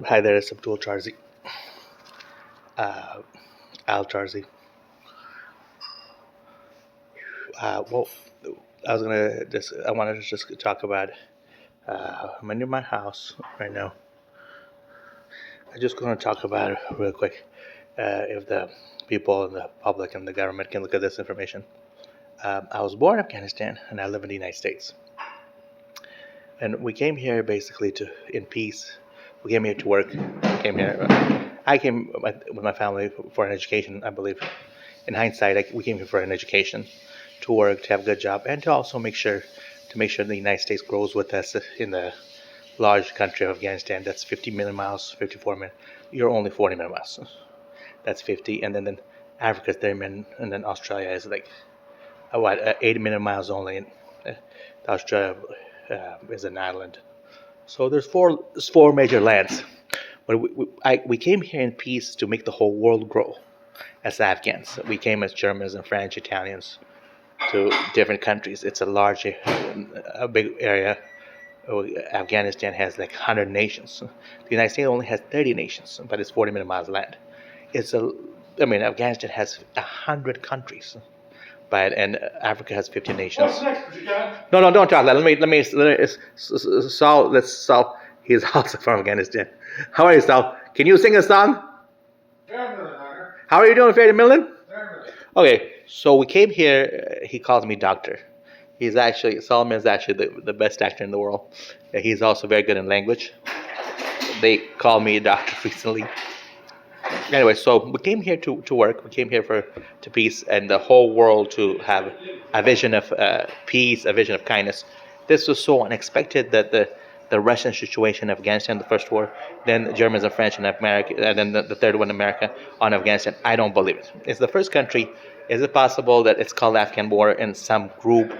Hi there, it's Abdul Charzi. Uh, Al Charzi. Well, I wanted to just talk about, I'm in my house right now. I'm just going to talk about it real quick. If the people and the public and the government can look at this information. I was born in Afghanistan and I live in the United States. And we came here basically in peace. We came here to work. We came here. I came with my family for an education, I believe. In hindsight, we came here for an education, to work, to have a good job, and to also make sure the United States grows with us in the large country of Afghanistan. That's 50 million miles, 54 million. You're only 40 million miles. That's 50, and then Africa's 30 million, and then Australia is like 80 million miles only, and Australia is an island. So there's four major lands. But we came here in peace to make the whole world grow as Afghans. We came as Germans and French, Italians to different countries. It's a big area. Afghanistan has like 100 nations. The United States only has 30 nations, but it's 40 million miles of land. Afghanistan has 100 countries, but and Africa has 50 nations. What's next, No, no, don't talk. Saul. Let's Saul. He's also from Afghanistan. How are you, Saul? Can you sing a song? How are you doing, Fair Millen? Okay, so we came here. He calls me doctor. Solomon is actually the best actor in the world. He's also very good in language. They call me doctor recently. Anyway, so we came here to work. We came here to peace and the whole world to have a vision of peace, a vision of kindness. This was so unexpected that the Russian situation in Afghanistan, the first war, then the Germans and French in America, and then the third one, America, on Afghanistan. I don't believe it. It's the first country. Is it possible that it's called Afghan war and some group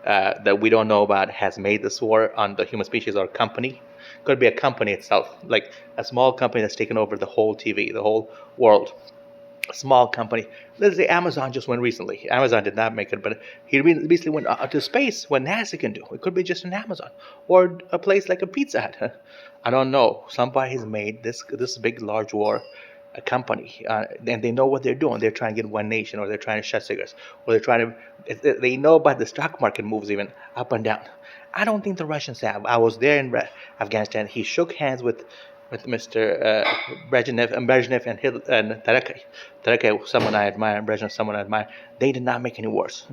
that we don't know about has made this war on the human species or company? Could be a company itself, like a small company that's taken over the whole TV, the whole world. A small company. Let's say Amazon just went recently. Amazon did not make it, but he recently went out to space. What NASA can do, it could be just an Amazon or a place like a Pizza Hut. I don't know. Somebody's made this big, large war a company, and they know what they're doing. They're trying to get one nation, or they're trying to shut cigarettes, or they're trying to. They know about the stock market moves even up and down. I don't think the Russians have. I was there in Afghanistan. He shook hands with Mr. Brezhnev and Terekay. Terekay, someone I admire, and Brezhnev, someone I admire. They did not make any wars.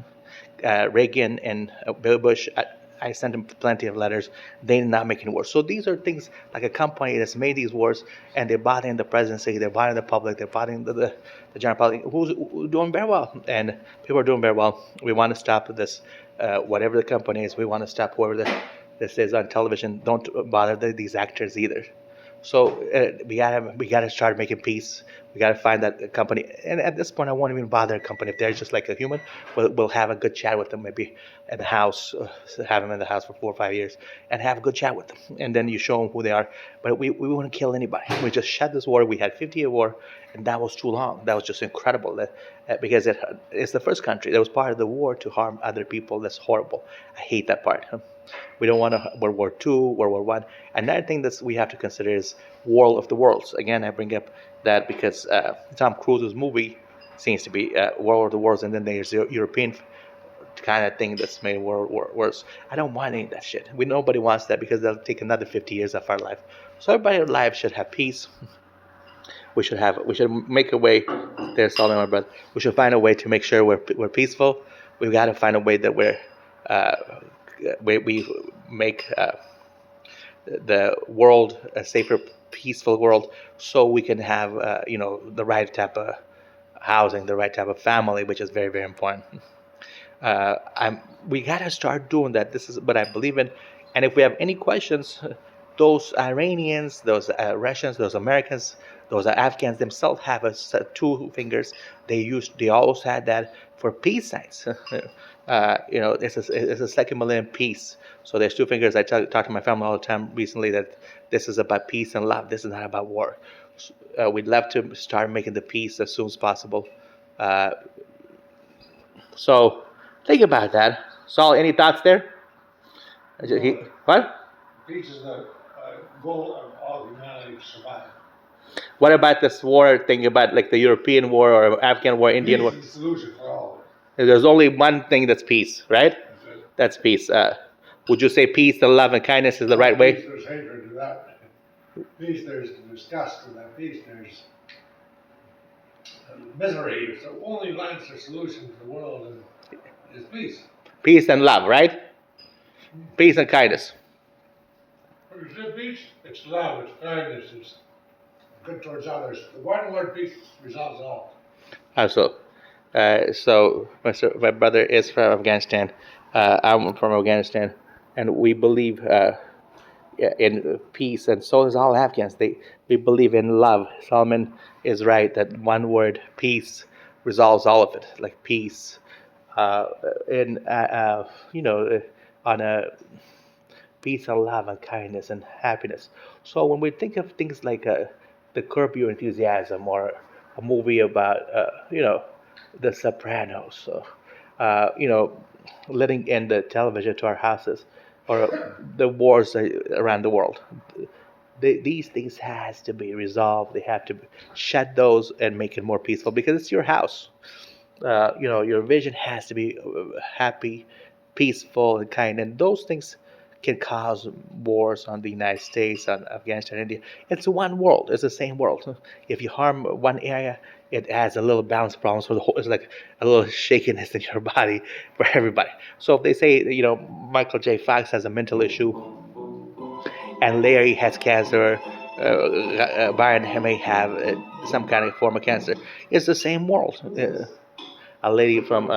Reagan and Bill Bush, I sent them plenty of letters. They did not make any wars. So these are things like a company that's made these wars, and they're bothering the presidency, they're bothering the public, they're bothering the general public, who's doing very well. And people are doing very well. We want to stop this, whatever the company is, we want to stop whoever this is on television. Don't bother these actors either. So we gotta start making peace. We gotta find that company. And at this point, I won't even bother a company if they're just like a human. We'll have a good chat with them, maybe at the house, have them in the house for 4 or 5 years, and have a good chat with them. And then you show them who they are. But we wouldn't kill anybody. We just shut this war. We had 50-year war, and that was too long. That was just incredible. Because it's the first country that was part of the war to harm other people. That's horrible. I hate that part. We don't want a World War II, World War One. Another thing that we have to consider is War of the Worlds. Again, I bring up that because Tom Cruise's movie seems to be World of the Worlds, and then there's the European kind of thing that's made world war worse. I don't want any of that shit. Nobody wants that because that'll take another 50 years of our life. So everybody's life should have peace. We should make a way. There's all in my brother. We should find a way to make sure we're peaceful. We've got to find a way that uh, we make the world a safer, peaceful world, so we can have the right type of housing, the right type of family, which is very, very important. We gotta start doing that. This is what I believe in. And if we have any questions, those Iranians, those Russians, those Americans, those Afghans themselves have two fingers. They always had that for peace signs. It's a second millennium peace. So there's two fingers. I talk to my family all the time recently that this is about peace and love. This is not about war. We'd love to start making the peace as soon as possible. Uh, so think about that. Saul, any thoughts there? What? Peace is the goal of What about this war thing about like the European war or Afghan war, Indian war? There's only one thing that's peace, right? That's peace. Would you say peace and love and kindness is the right way? Peace, there's hatred to that. Peace, there's disgust to that. Peace, there's misery. So only answer solution to the world is peace. Peace and love, right? Peace and kindness. When you say peace, it's love, it's kindness, it's good towards others. The one word peace resolves all. Also, so my brother is from Afghanistan. I'm from Afghanistan, and we believe in peace, and so is all Afghans. We believe in love. Salman is right that one word, peace, resolves all of it. Like peace, on a peace and love and kindness and happiness. So when we think of things like the Curb Your Enthusiasm or a movie about The Sopranos, so, letting in the television to our houses, or the wars around the world. These things has to be resolved. They have to shut those and make it more peaceful because it's your house. Your vision has to be happy, peaceful, and kind, and those things can cause wars on the United States, on Afghanistan, India. It's one world. It's the same world. If you harm one area, it adds a little balance problems for the whole. It's like a little shakiness in your body for everybody. So if they say, Michael J. Fox has a mental issue, and Larry has cancer, Brian may have some kind of form of cancer, it's the same world. A lady from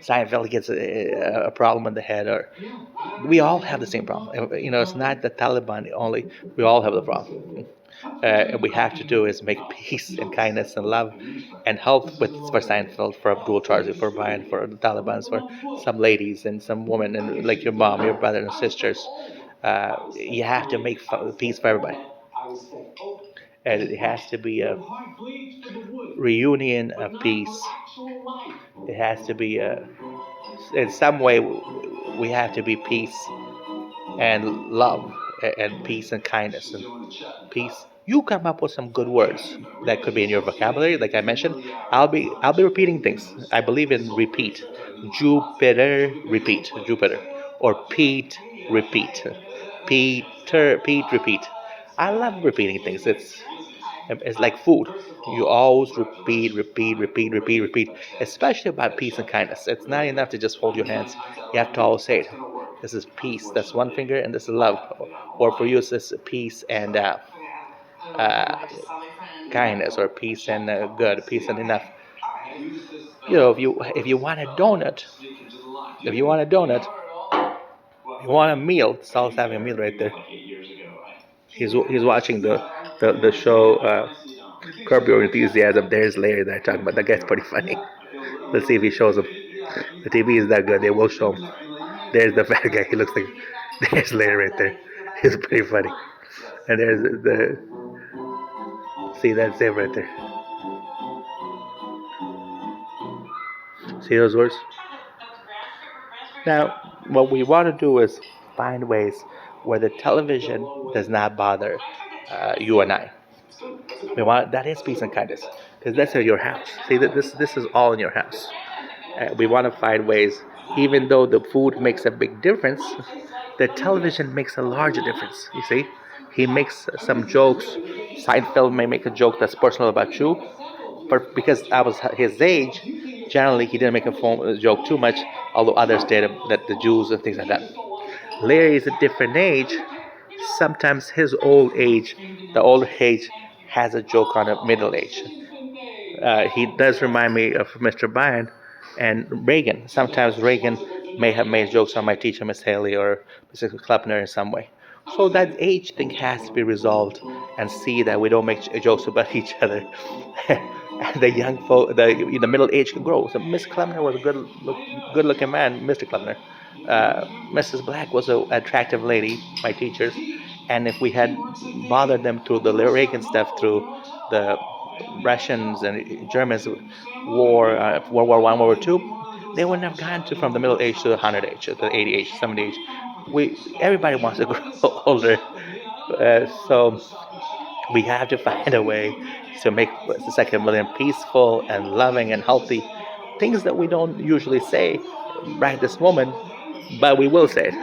Seinfeld gets a problem in the head, or we all have the same problem. It's not the Taliban only. We all have the problem. And we have to do is make peace and kindness and love and help for Seinfeld, for Abdul Tarzi, for Brian, for the Taliban, for some ladies and some women, and like your mom, your brother and sisters. You have to make peace for everybody. And it has to be a reunion of peace. It has to be in some way, we have to be peace and love and peace and kindness and peace. You come up with some good words that could be in your vocabulary, like I mentioned. I'll be repeating things. I believe in repeat. Jupiter, repeat. Jupiter, or Pete, repeat. Peter, Pete, repeat. I love repeating things. It's like food. You always repeat, especially about peace and kindness. It's not enough to just hold your hands. You have to always say it. This is peace. That's one finger, and this is love. Or for you, it's this peace and kindness, or peace and good, peace and enough. If you want a donut, you want a meal. Sal's having a meal right there. He's watching the show Curb Your Enthusiasm. There's Larry that I talking about. That guy's pretty funny. Let's see if he shows him. The TV is that good. They will show him. There's the fat guy. He looks like. There's Larry right there. He's pretty funny. And there's the. See, that's him right there. See those words? Now, what we want to do is find ways where the television does not bother you and I. That is peace and kindness, because that's in your house. See, that this is all in your house. We want to find ways, even though the food makes a big difference, the television makes a larger difference. You see, he makes some jokes. Seinfeld may make a joke that's personal about you, but because I was his age, generally he didn't make a joke too much, although others did, that the Jews and things like that. Larry is a different age. Sometimes his old age, the older age, has a joke on a middle age. He does remind me of Mr. Bryan and Reagan. Sometimes Reagan may have made jokes on my teacher, Miss Haley, or Mrs. Kleppner in some way. So that age thing has to be resolved, and see that we don't make jokes about each other. And the young folk, the middle age can grow. So Miss Kleppner was a good-looking man, Mr. Kleppner. Mrs. Black was an attractive lady, my teachers, and if we had bothered them through the Reagan stuff, through the Russians and Germans war, World War I, World War II, they wouldn't have gone from the middle age to the 100 age, to the 80 age, 70 age. Everybody wants to grow older. So we have to find a way to make the second million peaceful and loving and healthy. Things that we don't usually say right this moment, but we will say it.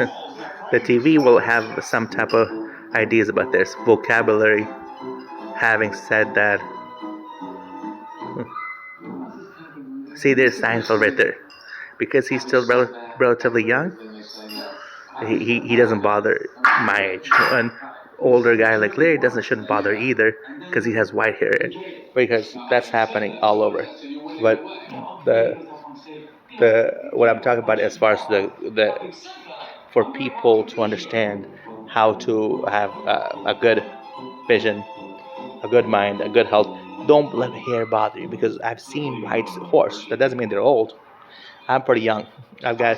The TV will have some type of ideas about this vocabulary. Having said that, see, there's Seinfeld right there. Because he's still relatively young, he doesn't bother my age. An older guy like Larry shouldn't bother either because he has white hair. Because that's happening all over. But the what I'm talking about as far as the for people to understand how to have a good vision, a good mind, a good health. Don't let hair bother you because I've seen white horse. That doesn't mean they're old. I'm pretty young. I've got.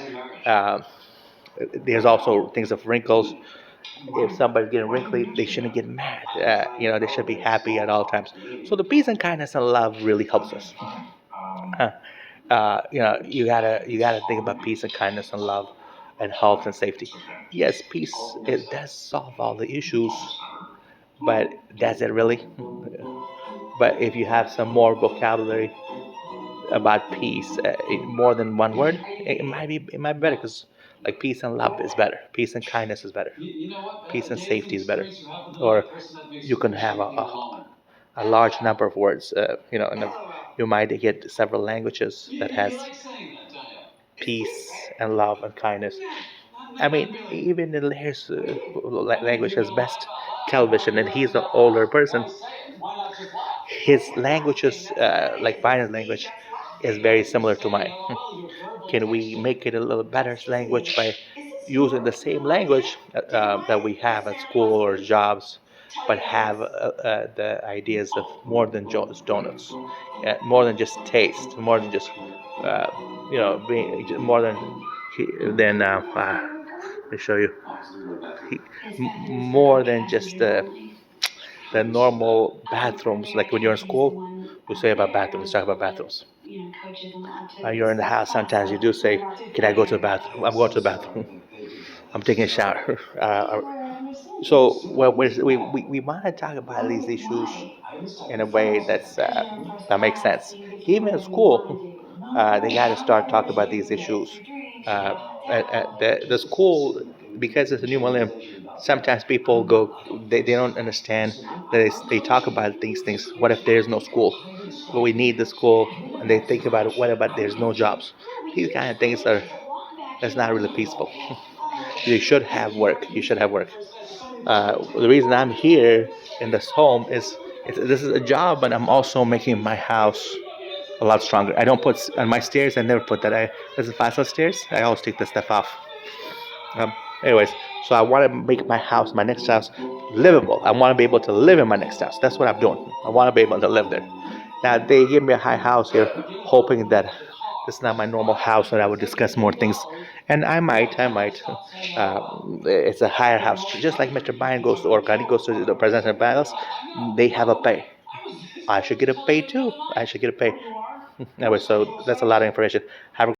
There's also things of wrinkles. If somebody's getting wrinkly, they shouldn't get mad. They should be happy at all times. So the peace and kindness and love really helps us. You gotta think about peace and kindness and love and health and safety. Yes, peace it does solve all the issues, but does it really? But if you have some more vocabulary about peace, more than one word, it might be better because like peace and love is better, peace and kindness is better, peace and safety is better, or you can have a large number of words, and you might get several languages that has peace and love and kindness. I mean, even in Lair's language has best television, and he's an older person. His languages, like Binance language, is very similar to mine. Can we make it a little better language by using the same language that we have at school or jobs, but have the ideas of more than just donuts, more than just taste, more than just being more than let me show you, more than just the normal bathrooms. Like when you're in school, we say about bathrooms, talk about bathrooms. You're in the house, sometimes you do say, "Can I go to the bathroom? I'm going to the bathroom. I'm taking a shower." So, well, we want to talk about these issues in a way that makes sense. Even in school, they got to start talking about these issues. At the school, because it's a new millennium, sometimes people they don't understand that they talk about these things. What if there's no school? Well, we need the school, and they think about what about there's no jobs? These kind of things that's not really peaceful. You should have work. You should have work. The reason I'm here in this home is this is a job, but I'm also making my house a lot stronger. I don't put on my stairs. I never put that. There's a fast stairs. I always take this stuff off. Um, Anyways, so I want to make my house, my next house, livable. I want to be able to live in my next house. That's what I'm doing. I want to be able to live there. Now they give me a high house here, hoping that this is not my normal house, and I would discuss more things. And I might. It's a higher house, just like Mr. Biden goes to Oregon. He goes to the presidential battles. They have a pay. I should get a pay too. I should get a pay. Anyway, so that's a lot of information. Have a